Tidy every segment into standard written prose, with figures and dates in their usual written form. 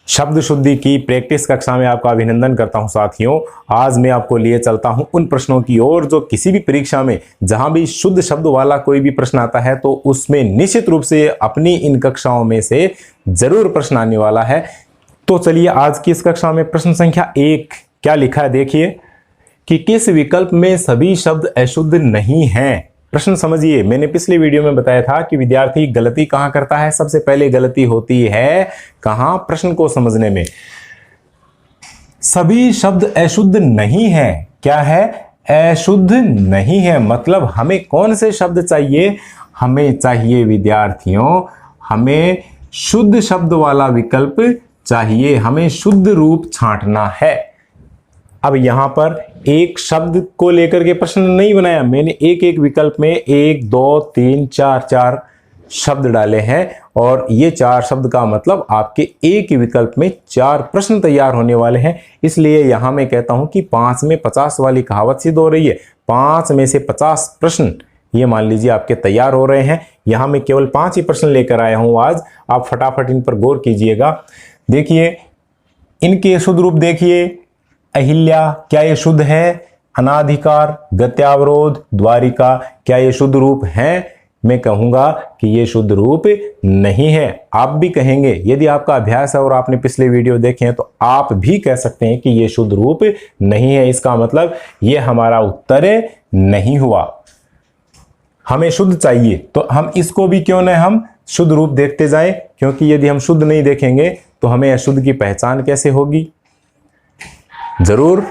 शब्द शुद्धि की प्रैक्टिस कक्षा में आपका अभिनंदन करता हूं साथियों। आज मैं आपको लिए चलता हूं उन प्रश्नों की ओर जो किसी भी परीक्षा में जहां भी शुद्ध शब्द वाला कोई भी प्रश्न आता है तो उसमें निश्चित रूप से अपनी इन कक्षाओं में से जरूर प्रश्न आने वाला है। तो चलिए आज की इस कक्षा में प्रश्न संख्या 1 क्या लिखा है देखिए कि किस विकल्प में सभी शब्द अशुद्ध नहीं हैं। प्रश्न समझिए, मैंने पिछले वीडियो में बताया था कि विद्यार्थी गलती कहां करता है। सबसे पहले गलती होती है कहां? प्रश्न को समझने में। सभी शब्द अशुद्ध नहीं है। क्या है? अशुद्ध नहीं है। मतलब हमें कौन से शब्द चाहिए? हमें चाहिए विद्यार्थियों, हमें शुद्ध शब्द वाला विकल्प चाहिए। हमें शुद्ध रूप छांटना है। अब यहां पर एक शब्द को लेकर के प्रश्न नहीं बनाया, मैंने एक एक विकल्प में 1 2 3 4 शब्द डाले हैं और ये 4 शब्द का मतलब आपके एक ही विकल्प में 4 प्रश्न तैयार होने वाले हैं। इसलिए यहां मैं कहता हूं कि 5 में 50 वाली कहावत सिद्ध हो रही है। 5 में से 50 प्रश्न ये मान लीजिए आपके तैयार हो रहे हैं। यहां मैं केवल 5 ही प्रश्न लेकर आया हूं आज। आप फटाफट इन पर गौर कीजिएगा। देखिए इनके शुद्ध रूप देखिए। अहिल्या, क्या ये शुद्ध है? अनाधिकार, गत्यावरोध, द्वारिका, क्या ये शुद्ध रूप हैं? मैं कहूंगा कि ये शुद्ध रूप नहीं है। आप भी कहेंगे, यदि आपका अभ्यास है और आपने पिछले वीडियो देखे हैं तो आप भी कह सकते हैं कि ये शुद्ध रूप नहीं है। इसका मतलब ये हमारा उत्तर नहीं हुआ। हमें शुद्ध चाहिए तो हम इसको भी क्यों न हम शुद्ध रूप देखते जाएं, क्योंकि यदि हम शुद्ध नहीं देखेंगे तो हमें अशुद्ध की पहचान कैसे होगी? जरूर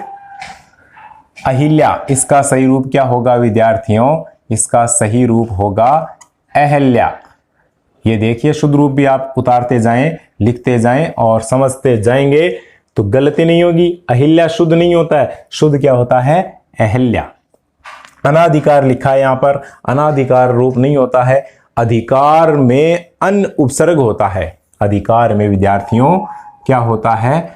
अहिल्या, इसका सही रूप क्या होगा विद्यार्थियों? इसका सही रूप होगा अहल्या। ये देखिए शुद्ध रूप भी आप उतारते जाएं, लिखते जाएं और समझते जाएंगे तो गलती नहीं होगी। अहिल्या शुद्ध नहीं होता है, शुद्ध क्या होता है? अहल्या। अनाधिकार लिखा है यहां पर, अनाधिकार रूप नहीं होता है। अधिकार में अन उपसर्ग होता है। अधिकार में विद्यार्थियों क्या होता है?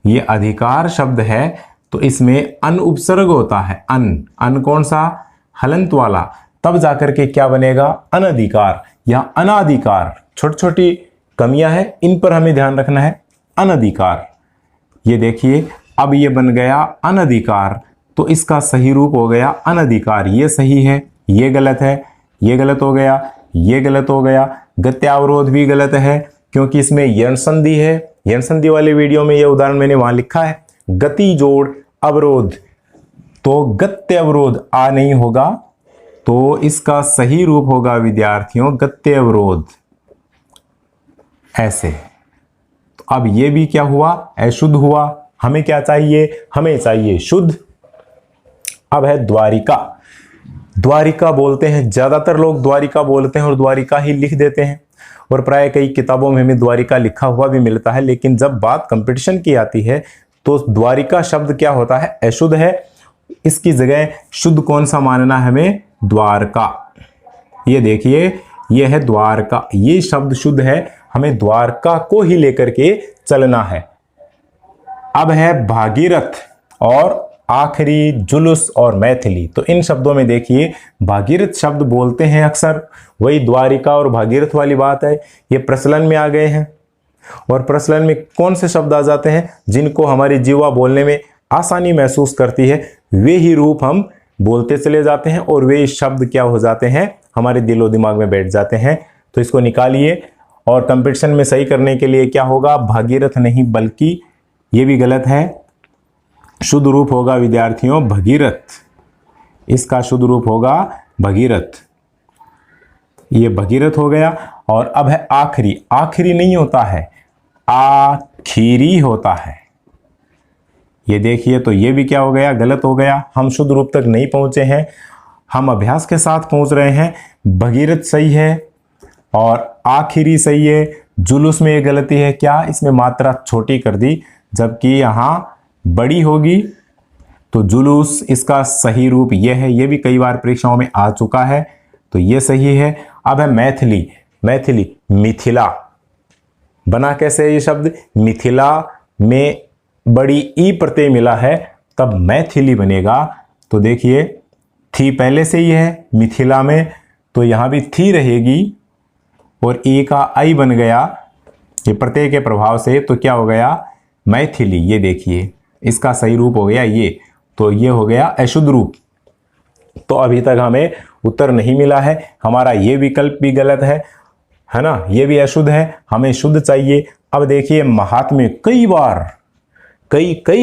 ये अधिकार शब्द है तो इसमें अन उपसर्ग होता है। अन कौन सा? हलंत वाला। तब जाकर के क्या बनेगा? अनधिकार या अनाधिकार। छोटी छोटी कमियां हैं, इन पर हमें ध्यान रखना है। अनधिकार, ये देखिए अब ये बन गया अनधिकार तो इसका सही रूप हो गया अनधिकार। ये सही है, ये गलत है, ये गलत हो गया, ये गलत हो गया। गत्यावरोध भी गलत है क्योंकि इसमें यण संधि है। यण संधि वाले वीडियो में यह उदाहरण मैंने वहां लिखा है। गति जोड़ अवरोध, तो गत्य अवरोध आ नहीं होगा तो इसका सही रूप होगा विद्यार्थियों गत्य अवरोध। ऐसे तो अब ये भी क्या हुआ? अशुद्ध हुआ। हमें क्या चाहिए? हमें चाहिए शुद्ध। अब है द्वारिका। द्वारिका बोलते हैं, ज्यादातर लोग द्वारिका बोलते हैं और द्वारिका ही लिख देते हैं और प्राय कई किताबों में हमें द्वारिका लिखा हुआ भी मिलता है। लेकिन जब बात कंपटीशन की आती है तो द्वारिका शब्द क्या होता है? अशुद्ध है। इसकी जगह शुद्ध कौन सा मानना है हमें? द्वारका। ये देखिए ये है द्वारका, ये शब्द शुद्ध है। हमें द्वारका को ही लेकर के चलना है। अब है भागीरथ और आखिरी जुलूस और मैथिली। तो इन शब्दों में देखिए भागीरथ शब्द बोलते हैं अक्सर, वही द्वारिका और भागीरथ वाली बात है। ये प्रचलन में आ गए हैं और प्रचलन में कौन से शब्द आ जाते हैं? जिनको हमारी जीवा बोलने में आसानी महसूस करती है वे ही रूप हम बोलते चले जाते हैं और वे शब्द क्या हो जाते हैं? हमारे दिलो दिमाग में बैठ जाते हैं। तो इसको निकालिए और कंपटीशन में सही करने के लिए क्या होगा? भागीरथ नहीं बल्कि ये भी गलत है। शुद्ध रूप होगा विद्यार्थियों भगीरथ। इसका शुद्ध रूप होगा भगीरथ। ये भगीरथ हो गया। और अब है आखिरी। आखिरी नहीं होता है, आखिरी होता है। ये देखिए तो ये भी क्या हो गया? गलत हो गया। हम शुद्ध रूप तक नहीं पहुंचे हैं, हम अभ्यास के साथ पहुंच रहे हैं। भगीरथ सही है और आखिरी सही है। जुलूस में ये गलती है। क्या? इसमें मात्रा छोटी कर दी जबकि यहां बड़ी होगी। तो जुलूस इसका सही रूप यह है। यह भी कई बार परीक्षाओं में आ चुका है तो यह सही है। अब है मैथिली। मैथिली, मिथिला बना कैसे? ये शब्द मिथिला में बड़ी ई प्रत्यय मिला है तब मैथिली बनेगा। तो देखिए थी पहले से ही है मिथिला में तो यहां भी थी रहेगी और ए का आई बन गया ये प्रत्यय के प्रभाव से, तो क्या हो गया मैथिली। ये देखिए इसका सही रूप हो गया ये, तो ये हो गया अशुद्ध रूप। तो अभी तक हमें उत्तर नहीं मिला है, हमारा ये विकल्प भी गलत है ना, ये भी अशुद्ध है, हमें शुद्ध चाहिए। अब देखिए महात्म्य कई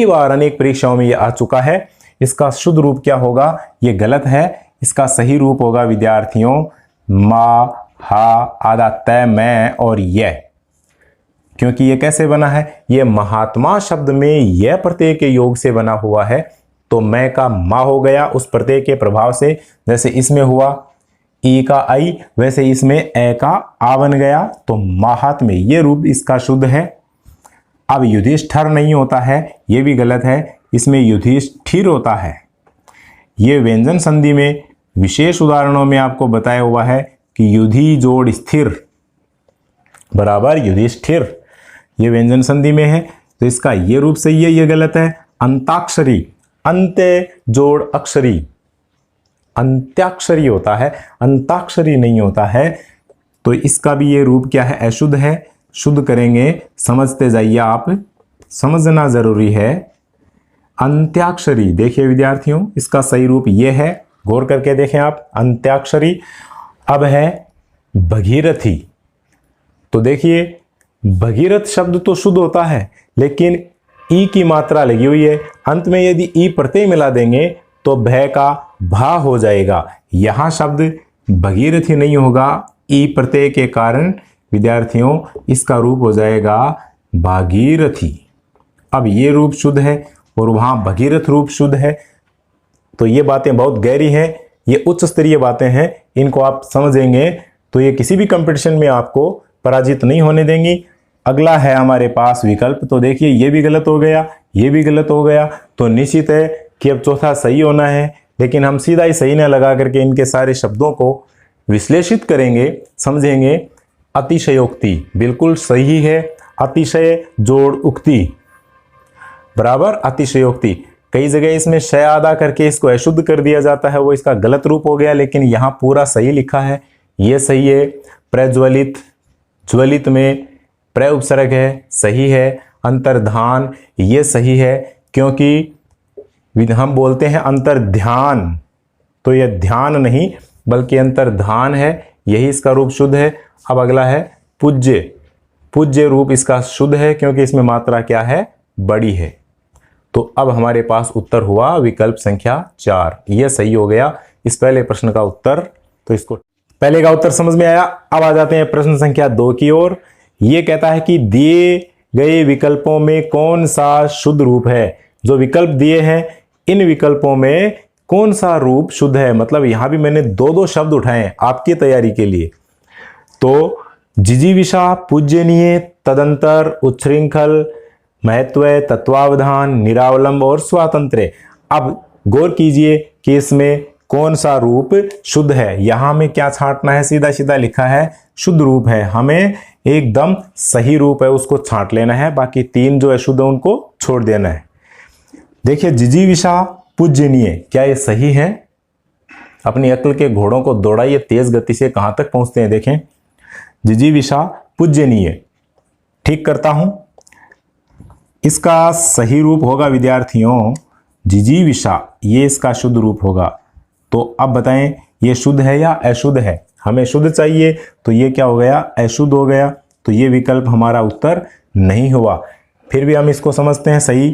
बार अनेक परीक्षाओं में ये आ चुका है। इसका शुद्ध रूप क्या होगा, ये गलत है। इसका सही रूप होगा विद्यार्थियों मा, हा, आधा तय, मैं और यह। क्योंकि ये कैसे बना है, ये महात्मा शब्द में यह प्रत्यय के योग से बना हुआ है, तो मैं का मा हो गया उस प्रत्यय के प्रभाव से। जैसे इसमें हुआ ई का आई, वैसे इसमें ए का आ बन गया, तो महात्म्य ये रूप इसका शुद्ध है। अब युधिष्ठिर नहीं होता है, ये भी गलत है, इसमें युधिष्ठिर होता है। ये व्यंजन संधि में विशेष उदाहरणों में आपको बताया हुआ है कि युधि जोड़ स्थिर बराबर युधिष्ठिर, ये व्यंजन संधि में है, तो इसका ये रूप सही है, ये गलत है। अंताक्षरी, अंत्य जोड़ अक्षरी, अंत्याक्षरी होता है, अंताक्षरी नहीं होता है, तो इसका भी ये रूप क्या है, अशुद्ध है। शुद्ध करेंगे, समझते जाइए आप, समझना जरूरी है। अंत्याक्षरी, देखिए विद्यार्थियों इसका सही रूप ये है, गौर करके देखें आप, अंत्याक्षरी। अब है भगीरथी, तो देखिए भगीरथ शब्द तो शुद्ध होता है, लेकिन ई की मात्रा लगी हुई है, अंत में यदि ई प्रत्यय मिला देंगे तो भय का भा हो जाएगा। यहां शब्द भगीरथी नहीं होगा, ई प्रत्यय के कारण विद्यार्थियों इसका रूप हो जाएगा भागीरथी। अब ये रूप शुद्ध है और वहां भगीरथ रूप शुद्ध है, तो ये बातें बहुत गहरी हैं, ये उच्च स्तरीय बातें हैं, इनको आप समझेंगे तो ये किसी भी कंपटीशन में आपको पराजित नहीं होने देंगी। अगला है हमारे पास विकल्प, तो देखिए ये भी गलत हो गया, ये भी गलत हो गया, तो निश्चित है कि अब चौथा सही होना है, लेकिन हम सीधा ही सही न लगा करके इनके सारे शब्दों को विश्लेषित करेंगे, समझेंगे। अतिशयोक्ति बिल्कुल सही है, अतिशय जोड़ उक्ति बराबर अतिशयोक्ति। कई जगह इसमें शय आदा करके इसको अशुद्ध कर दिया जाता है, वो इसका गलत रूप हो गया, लेकिन यहाँ पूरा सही लिखा है, ये सही है। प्रज्वलित, ज्वलित में प्र उपसर्ग है, सही है। अंतर्धान, ये सही है, क्योंकि हम बोलते हैं अंतर्ध्यान, तो यह ध्यान नहीं बल्कि अंतर्धान है, यही इसका रूप शुद्ध है। अब अगला है पूज्य, पूज्य रूप इसका शुद्ध है क्योंकि इसमें मात्रा क्या है, बड़ी है। तो अब हमारे पास उत्तर हुआ विकल्प संख्या 4, यह सही हो गया इस पहले प्रश्न का उत्तर। तो इसको पहले का उत्तर समझ में आया। अब आ जाते हैं प्रश्न संख्या 2 की ओर। यह कहता है कि दिए गए विकल्पों में कौन सा शुद्ध रूप है। जो विकल्प दिए हैं इन विकल्पों में कौन सा रूप शुद्ध है, मतलब यहां भी मैंने 2-2 शब्द उठाए आपकी तैयारी के लिए। तो जिजीविषा, पूज्यनीय, तदंतर, उच्छृंखल, महत्व, तत्वावधान, निरावलंब और स्वातंत्र्य। अब गौर कीजिए कि इसमें कौन सा रूप शुद्ध है। यहां में क्या छांटना है, सीधा सीधा लिखा है शुद्ध रूप है, हमें एकदम सही रूप है उसको छांट लेना है, बाकी 3 जो अशुद्ध है उनको छोड़ देना है। देखिए जिजीविषा, पूज्यनीय, क्या ये सही है? अपनी अक्ल के घोड़ों को दौड़ाइए तेज गति से, कहां तक पहुंचते हैं देखें। जिजीविषा, पूज्यनीय, ठीक करता हूं। इसका सही रूप होगा विद्यार्थियों जिजीविषा, ये इसका शुद्ध रूप होगा। तो अब बताएं ये शुद्ध है या अशुद्ध है। हमें शुद्ध चाहिए, तो ये क्या हो गया, अशुद्ध हो गया, तो ये विकल्प हमारा उत्तर नहीं हुआ। फिर भी हम इसको समझते हैं सही।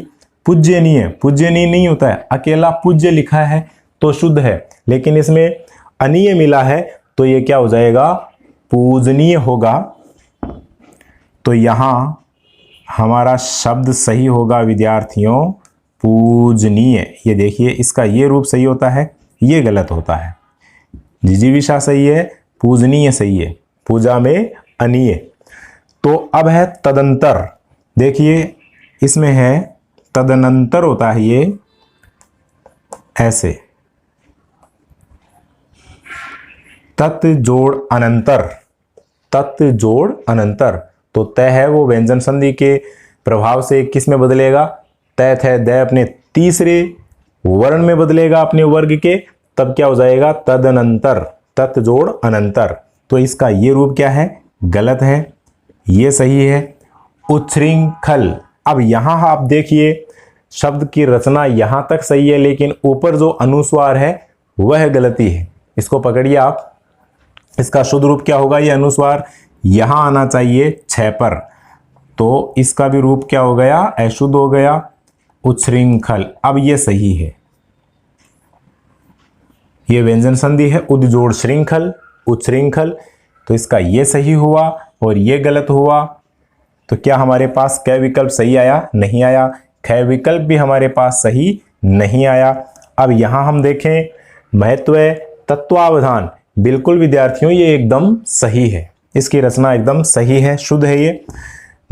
पूज्यनीय, पूज्यनीय नहीं होता है, अकेला पूज्य लिखा है तो शुद्ध है, लेकिन इसमें अनीय मिला है तो ये क्या हो जाएगा, पूजनीय होगा। तो यहां हमारा शब्द सही होगा विद्यार्थियों पूजनीय। ये देखिए इसका ये रूप सही होता है, ये गलत होता है। जिजीविषा सही है, पूजनीय सही है, पूजा में अनीय। तो अब है तदंतर, देखिए इसमें है तदनंतर होता है, ये ऐसे तत् जोड़ अनंतर, तत् जोड़ अनंतर। तो तय है वो व्यंजन संधि के प्रभाव से किस में बदलेगा, तैत है द अपने तीसरे वर्ण में बदलेगा अपने वर्ग के, तब क्या हो जाएगा तदनंतर, तत् जोड़ अनंतर। तो इसका ये रूप क्या है, गलत है, ये सही है। उच्छृंखल। अब यहां आप देखिए शब्द की रचना यहां तक सही है, लेकिन ऊपर जो अनुस्वार है वह गलती है। इसको पकड़िए आप। इसका शुद्ध रूप क्या होगा? ये अनुस्वार यहां आना चाहिए 6 पर, तो इसका भी रूप क्या हो गया? अशुद्ध हो गया, उच्छृंखल। अब ये सही है, ये व्यंजन संधि है उद्जोड़ श्रृंखल, उच्छृंखल, तो इसका ये सही हुआ और ये गलत हुआ। तो क्या हमारे पास क विकल्प सही आया? नहीं आया। ख विकल्प भी हमारे पास सही नहीं आया। अब यहां हम देखें महत्व तत्वावधान, बिल्कुल विद्यार्थियों ये एकदम सही है, इसकी रचना एकदम सही है, शुद्ध है। ये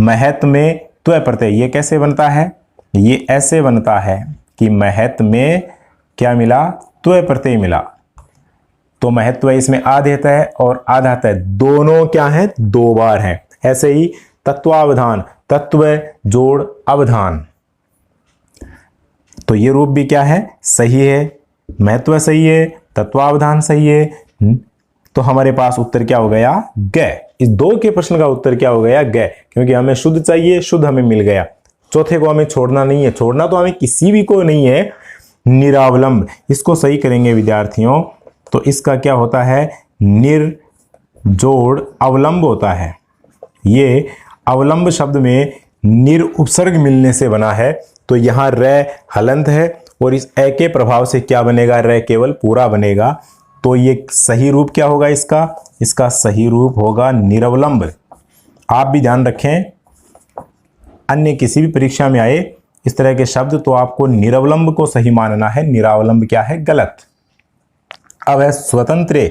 महत्व में त्व प्रत्यय, ये कैसे बनता है? ये ऐसे बनता है कि महत्व में क्या मिला? त्व प्रत्यय मिला, तो महत्व इसमें आध आता है और आध आता है, दोनों क्या है? 2 बार है। ऐसे ही तत्वावधान, तत्व जोड़ अवधान, तो ये रूप भी क्या है? सही है। महत्व सही है, तत्वावधान सही है, तो हमारे पास उत्तर क्या हो गया? ग। इस 2 के प्रश्न का उत्तर क्या हो गया? ग, क्योंकि हमें शुद्ध चाहिए, शुद्ध हमें मिल गया। चौथे को हमें छोड़ना नहीं है, छोड़ना तो हमें किसी भी को नहीं है। निरावलंब, इसको सही करेंगे विद्यार्थियों, तो इसका क्या होता है? निर्जोड़ अवलंब होता है। ये अवलंब शब्द में निर उपसर्ग मिलने से बना है, तो यहां र हलंत है और इस ए के प्रभाव से क्या बनेगा? र केवल पूरा बनेगा। तो ये सही रूप क्या होगा इसका? इसका सही रूप होगा निरवलंब। आप भी ध्यान रखें, अन्य किसी भी परीक्षा में आए इस तरह के शब्द तो आपको निरवलंब को सही मानना है, निरावलंब क्या है? गलत। अब है स्वतंत्र।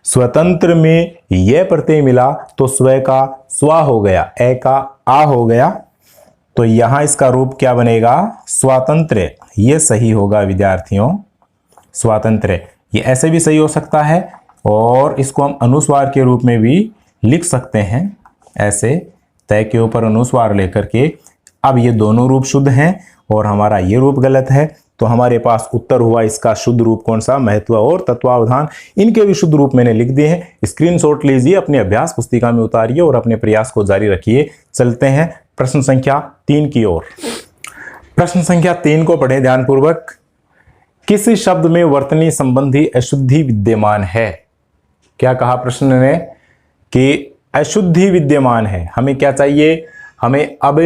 स्वतंत्र में यह प्रत्यय मिला तो स्व का स्वा हो गया, ए का आ हो गया, तो यहां इसका रूप क्या बनेगा? स्वातंत्र। यह सही होगा विद्यार्थियों, स्वातंत्र। ये ऐसे भी सही हो सकता है और इसको हम अनुस्वार के रूप में भी लिख सकते हैं, ऐसे तय के ऊपर अनुस्वार लेकर के। अब ये दोनों रूप शुद्ध हैं और हमारा ये रूप गलत है, तो हमारे पास उत्तर हुआ इसका शुद्ध रूप कौन सा? महत्व और तत्वावधान। इनके भी शुद्ध रूप मैंने लिख दिए हैं, स्क्रीनशॉट लीजिए, अपनी अभ्यास पुस्तिका में उतारिए और अपने प्रयास को जारी रखिए। चलते हैं प्रश्न संख्या 3 की ओर। प्रश्न संख्या 3 को पढ़ें ध्यानपूर्वक। किस शब्द में वर्तनी संबंधी अशुद्धि विद्यमान है? क्या कहा प्रश्न ने? कि अशुद्धि विद्यमान है। हमें क्या चाहिए? हमें अब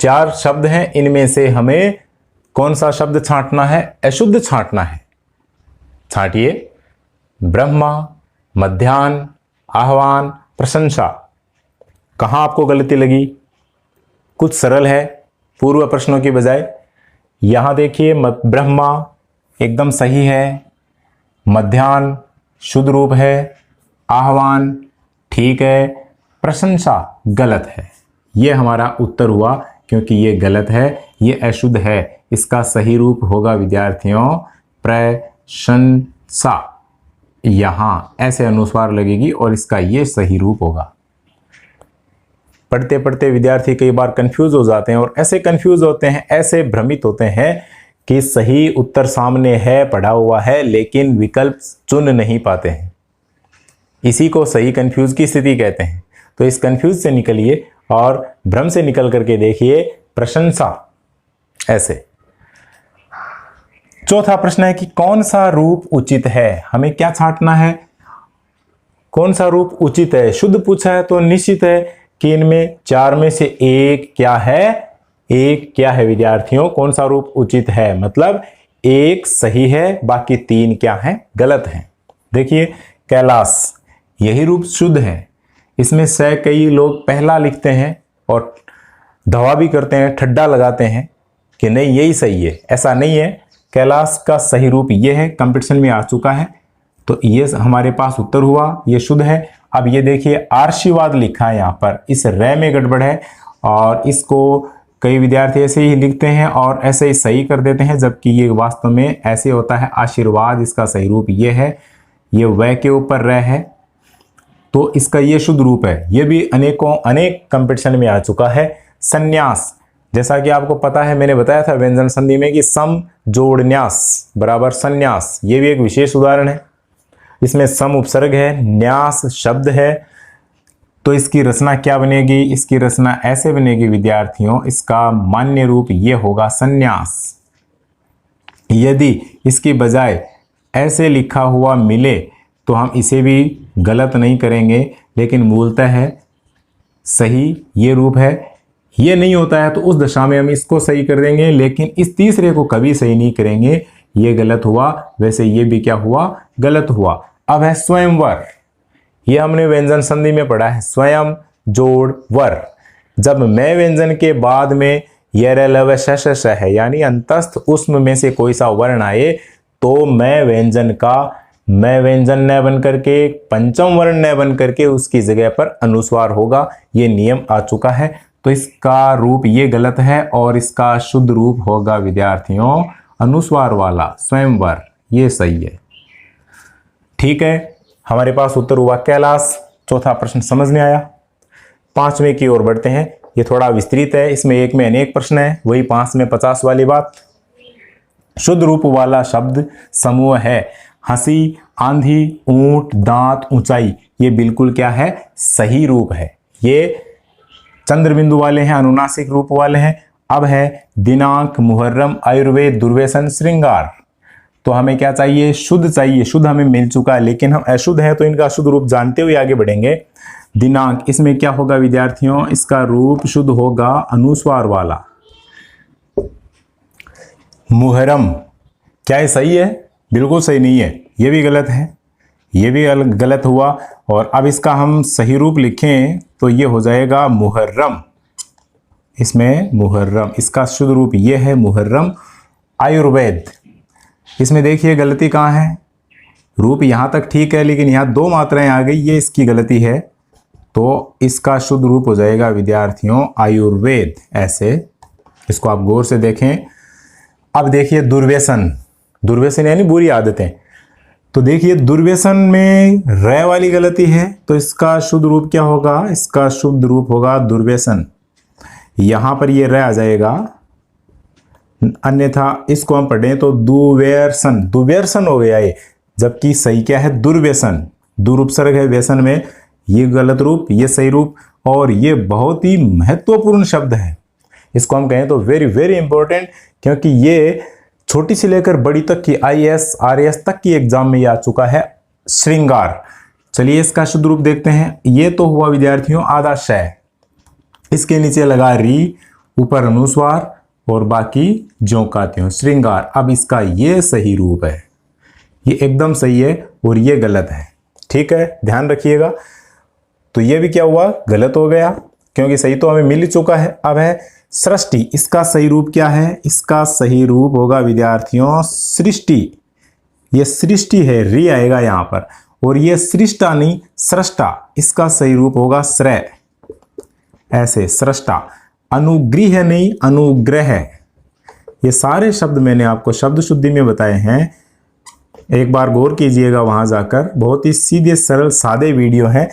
4 शब्द हैं, इनमें से हमें कौन सा शब्द छांटना है? अशुद्ध छांटना है। छांटिए। ब्रह्मा, मध्याह्न, आह्वान, प्रशंसा। कहां आपको गलती लगी? कुछ सरल है पूर्व प्रश्नों की बजाय। यहां देखिए ब्रह्मा एकदम सही है, मध्याह्न शुद्ध रूप है, आह्वान ठीक है, प्रशंसा गलत है। यह हमारा उत्तर हुआ, क्योंकि ये गलत है, ये अशुद्ध है। इसका सही रूप होगा विद्यार्थियों प्रशंसा। यहां ऐसे अनुस्वार लगेगी और इसका ये सही रूप होगा। पढ़ते पढ़ते विद्यार्थी कई बार कंफ्यूज हो जाते हैं और ऐसे कंफ्यूज होते हैं, ऐसे भ्रमित होते हैं कि सही उत्तर सामने है, पढ़ा हुआ है, लेकिन विकल्प चुन नहीं पाते हैं। इसी को सही कंफ्यूज की स्थिति कहते हैं। तो इस कंफ्यूज से निकलिए और भ्रम से निकल करके देखिए प्रशंसा ऐसे। चौथा प्रश्न है कि कौन सा रूप उचित है? हमें क्या छांटना है? कौन सा रूप उचित है? शुद्ध पूछा है तो निश्चित है कि इनमें 4 में से एक क्या है? एक क्या है विद्यार्थियों? कौन सा रूप उचित है? मतलब एक सही है, बाकी 3 क्या है? गलत है। देखिए कैलाश, यही रूप शुद्ध है। इसमें से कई लोग पहला लिखते हैं और धवा भी करते हैं, ठड्डा लगाते हैं कि नहीं यही सही है। ऐसा नहीं है। कैलाश का सही रूप ये है, कंपटीशन में आ चुका है, तो ये हमारे पास उत्तर हुआ, ये शुद्ध है। अब ये देखिए आर्शीवाद लिखा है यहाँ पर, इस रे में गड़बड़ है और इसको कई विद्यार्थी ऐसे ही लिखते हैं और ऐसे ही सही कर देते हैं, जबकि ये वास्तव में ऐसे होता है। आशीर्वाद इसका सही रूप ये है, ये वह के ऊपर रह है, तो इसका ये शुद्ध रूप है। ये भी अनेक कंपटीशन में आ चुका है। संन्यास, जैसा कि आपको पता है, मैंने बताया था व्यंजन संधि में कि सम जोड़ न्यास बराबर संन्यास, ये भी एक विशेष उदाहरण है। इसमें सम उपसर्ग है, न्यास शब्द है, तो इसकी रचना क्या बनेगी? इसकी रचना ऐसे बनेगी विद्यार्थियों, इसका मान्य रूप ये होगा संन्यास। यदि इसकी बजाय ऐसे लिखा हुआ मिले तो हम इसे भी गलत नहीं करेंगे, लेकिन मूलतः है सही ये रूप है। ये नहीं होता है तो उस दशा में हम इसको सही कर देंगे, लेकिन इस तीसरे को कभी सही नहीं करेंगे, ये गलत हुआ। वैसे ये भी क्या हुआ? गलत हुआ। अब है स्वयंवर। ये हमने व्यंजन संधि में पढ़ा है, स्वयं जोड़ वर। जब मैं व्यंजन के बाद में यर लव श है यानी अंतस्थ उष्म में से कोई सा वर्ण आए तो मैं व्यंजन न बन करके, पंचम वर्ण न बन करके उसकी जगह पर अनुस्वार होगा। ये नियम आ चुका है। तो इसका रूप ये गलत है और इसका शुद्ध रूप होगा विद्यार्थियों अनुस्वार वाला स्वयंवर। ये सही है। ठीक है, हमारे पास उत्तर हुआ कैलाश। चौथा प्रश्न समझ में आया। पांचवें की ओर बढ़ते हैं। ये थोड़ा विस्तृत है, इसमें एक में अनेक प्रश्न है, वही 5 में 50 वाली बात। शुद्ध रूप वाला शब्द समूह है हंसी, आंधी, ऊंट, दांत, ऊंचाई। ये बिल्कुल क्या है? सही रूप है। ये चंद्र बिंदु वाले हैं, अनुनासिक रूप वाले हैं। अब है दिनांक, मुहर्रम, आयुर्वेद, दुर्व्यसन, श्रृंगार। तो हमें क्या चाहिए? शुद्ध चाहिए। शुद्ध हमें मिल चुका है, लेकिन हम अशुद्ध है तो इनका शुद्ध रूप जानते हुए आगे बढ़ेंगे। दिनांक, इसमें क्या होगा विद्यार्थियों? इसका रूप शुद्ध होगा अनुस्वार वाला। मुहर्रम, क्या ये सही है? बिल्कुल सही नहीं है, ये भी गलत है, ये भी गलत हुआ। और अब इसका हम सही रूप लिखें तो ये हो जाएगा मुहर्रम। इसमें मुहर्रम, इसका शुद्ध रूप ये है मुहर्रम। आयुर्वेद, इसमें देखिए गलती कहाँ है? रूप यहाँ तक ठीक है, लेकिन यहाँ 2 मात्राएं आ गई, ये इसकी गलती है। तो इसका शुद्ध रूप हो जाएगा विद्यार्थियों आयुर्वेद। ऐसे इसको आप गौर से देखें। अब देखिए दुर्व्यसन, दुर्व्यसन यानी बुरी आदतें। तो देखिए दुर्व्यसन में र वाली गलती है, तो इसका शुद्ध रूप क्या होगा? इसका शुद्ध रूप होगा दुर्व्यसन। यहां पर ये र आ जाएगा, अन्यथा इसको हम पढ़ें तो दुव्यसन, दुव्यसन हो गया ये। जबकि सही क्या है? दुर्व्यसन। दुरुपसर्ग है व्यसन में, ये गलत रूप, ये सही रूप। और ये बहुत ही महत्वपूर्ण शब्द है, इसको हम कहें तो वेरी वेरी इंपॉर्टेंट, क्योंकि ये छोटी से लेकर बड़ी तक की IAS RAS तक की एग्जाम में ये आ चुका है। श्रृंगार, चलिए इसका शुद्ध रूप देखते हैं। ये तो हुआ विद्यार्थियों आधा शय, इसके नीचे लगा री, ऊपर अनुस्वार और बाकी ज्यों का त्यों श्रृंगार। अब इसका ये सही रूप है, ये एकदम सही है और ये गलत है। ठीक है, ध्यान रखिएगा। तो ये भी क्या हुआ? गलत हो गया, क्योंकि सही तो हमें मिल ही चुका है। अब है सृष्टि, इसका सही रूप क्या है? इसका सही रूप होगा विद्यार्थियों सृष्टि। ये सृष्टि है, री आएगा यहां पर, और ये सृष्टा नहीं सृष्टा। इसका सही रूप होगा श्रय, ऐसे सृष्टा। अनुग्रह नहीं अनुग्रह। ये सारे शब्द मैंने आपको शब्द शुद्धि में बताए हैं, एक बार गौर कीजिएगा वहां जाकर। बहुत ही सीधे सरल सादे वीडियो है।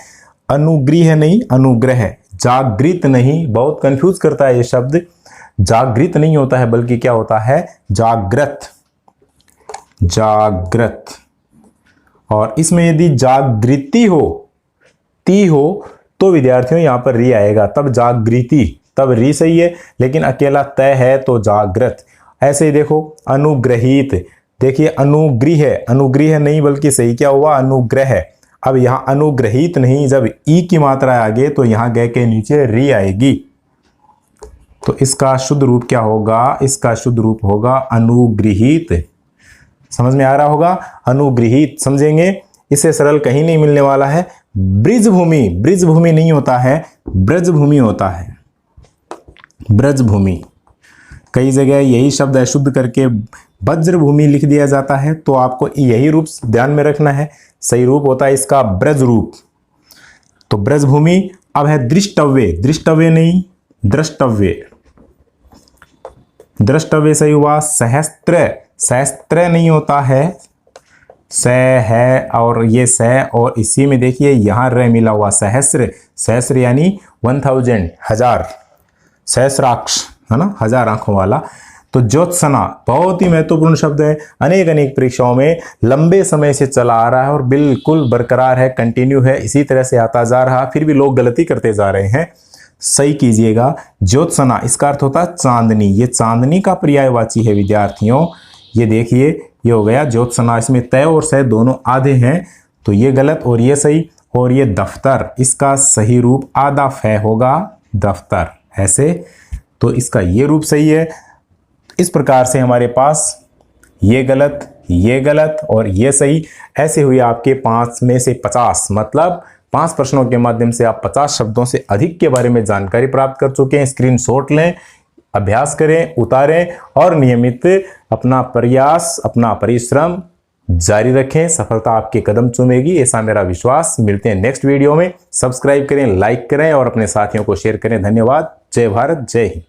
अनुग्रह नहीं अनुग्रह, जागृत नहीं, बहुत कंफ्यूज करता है ये शब्द। जागृत नहीं होता है, बल्कि क्या होता है? जागृत, जागृत। और इसमें यदि जागृति हो, ती हो, तो विद्यार्थियों यहां पर री आएगा, तब जागृति, तब री सही है। लेकिन अकेला तय है तो जागृत। ऐसे ही देखो अनुग्रहित, देखिए अनुग्रह, अनुग्रह नहीं बल्कि सही क्या हुआ? अनुग्रह। अब यहां अनुग्रहित नहीं, जब ई की मात्रा आगे तो यहां ग के नीचे री आएगी। तो इसका शुद्ध रूप क्या होगा? इसका शुद्ध रूप होगा अनुग्रहित। समझ में आ रहा होगा? अनुग्रहित समझेंगे, इससे सरल कहीं नहीं मिलने वाला है। ब्रिजभूमि, ब्रिजभूमि नहीं होता है, ब्रजभूमि होता है, ब्रजभूमि। कई जगह यही शब्द अशुद्ध करके वज्रभूमि लिख दिया जाता है, तो आपको यही रूप ध्यान में रखना है। सही रूप होता है इसका ब्रज रूप। तो ब्रजभूमि। अब है दृष्टव्य, दृष्टव्य नहीं द्रष्टव्य, द्रष्टव्य सही हुआ। सहस्त्र, सहस्त्र नहीं होता है, स है और ये स, और इसी में देखिए यहां र मिला हुआ सहस्र, सहस्र यानी 1000, हजार, सहस्राक्ष है ना, 1000 आंखों वाला। तो ज्योत्सना बहुत ही महत्वपूर्ण शब्द है, अनेक अनेक परीक्षाओं में लंबे समय से चला आ रहा है और बिल्कुल बरकरार है, कंटिन्यू है, इसी तरह से आता जा रहा, फिर भी लोग गलती करते जा रहे हैं। सही कीजिएगा, ज्योत्सना इसका अर्थ होता है चांदनी, ये चांदनी का पर्यायवाची है विद्यार्थियों। ये देखिए, ये हो गया ज्योत्सना, इसमें तय और सह दोनों आधे हैं, तो ये गलत और ये सही। और ये दफ्तर, इसका सही रूप आधा फै होगा, दफ्तर, ऐसे, तो इसका ये रूप सही है। इस प्रकार से हमारे पास ये गलत और ये सही, ऐसे हुए आपके 5 में से 50, मतलब 5 प्रश्नों के माध्यम से आप 50 शब्दों से अधिक के बारे में जानकारी प्राप्त कर चुके हैं। स्क्रीनशॉट लें, अभ्यास करें, उतारें और नियमित अपना प्रयास, अपना परिश्रम जारी रखें। सफलता आपके कदम चूमेगी, ऐसा मेरा विश्वास। मिलते हैं नेक्स्ट वीडियो में। सब्सक्राइब करें, लाइक करें और अपने साथियों को शेयर करें। धन्यवाद। जय भारत, जय हिंद।